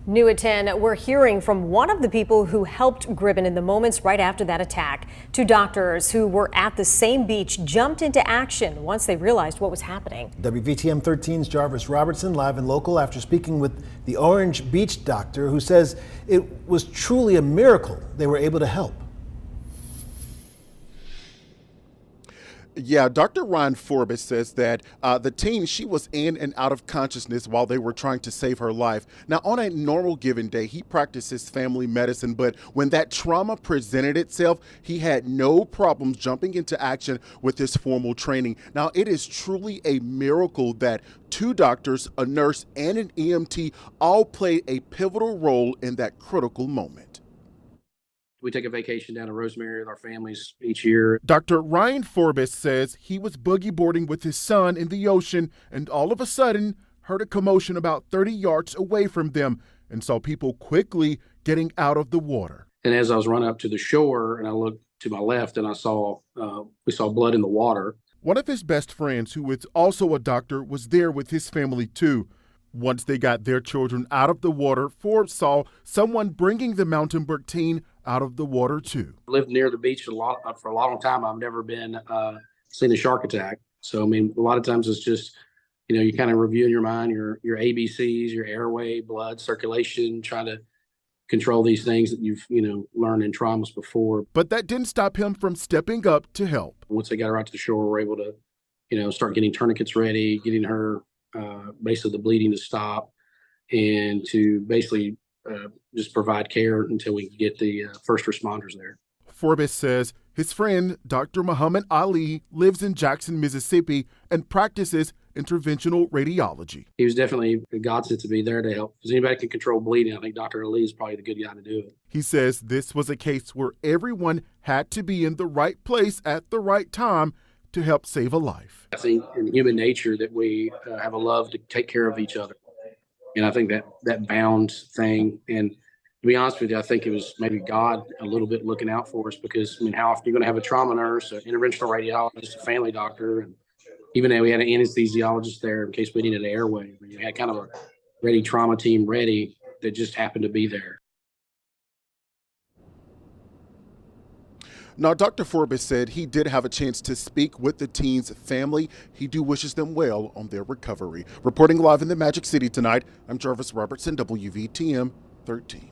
New at 10, we're hearing from one of the people who helped Gribben in the moments right after that attack. Two doctors who were at the same beach jumped into action once they realized what was happening. WVTM 13's Jarvis Robertson live and local after speaking with the Orange Beach doctor who says it was truly a miracle they were able to help. Yeah, Dr. Ryan Forbes says that the teen, she was in and out of consciousness while they were trying to save her life. Now, on a normal given day, he practices family medicine, but when that trauma presented itself, he had no problems jumping into action with his formal training. Now, it is truly a miracle that two doctors, a nurse, and an EMT all played a pivotal role in that critical moment. We take a vacation down to Rosemary with our families each year. Dr. Ryan Forbes says he was boogie boarding with his son in the ocean and all of a sudden heard a commotion about 30 yards away from them and saw people quickly getting out of the water. And as I was running up to the shore and I looked to my left and we saw blood in the water. One of his best friends, who is also a doctor, was there with his family too. Once they got their children out of the water, Forbes saw someone bringing the Mountainburg teen out of the water too. I lived near the beach for a long time. I've never seen a shark attack. So, I mean, a lot of times it's just, you kind of review in your mind your ABCs, your airway, blood circulation, trying to control these things that you've, learned in traumas before. But that didn't stop him from stepping up to help. Once they got her out to the shore, we're able to, start getting tourniquets ready, getting her basically the bleeding to stop, and to basically just provide care until we can get the first responders there. Forbes says his friend, Dr. Muhammad Ali, lives in Jackson, Mississippi, and practices interventional radiology. He was definitely a godsend to be there to help. Because anybody can control bleeding, I think Dr. Ali is probably the good guy to do it. He says this was a case where everyone had to be in the right place at the right time to help save a life. I think in human nature that we have a love to take care of each other. And I think that bound thing, and to be honest with you, I think it was maybe God a little bit looking out for us, because, how often are you going to have a trauma nurse, an interventional radiologist, a family doctor, and even though we had an anesthesiologist there in case we needed an airway, we had kind of a ready trauma team ready that just happened to be there. Now, Dr. Forbes said he did have a chance to speak with the teen's family. He wishes them well on their recovery. Reporting live in the Magic City tonight, I'm Jarvis Robertson, WVTM 13.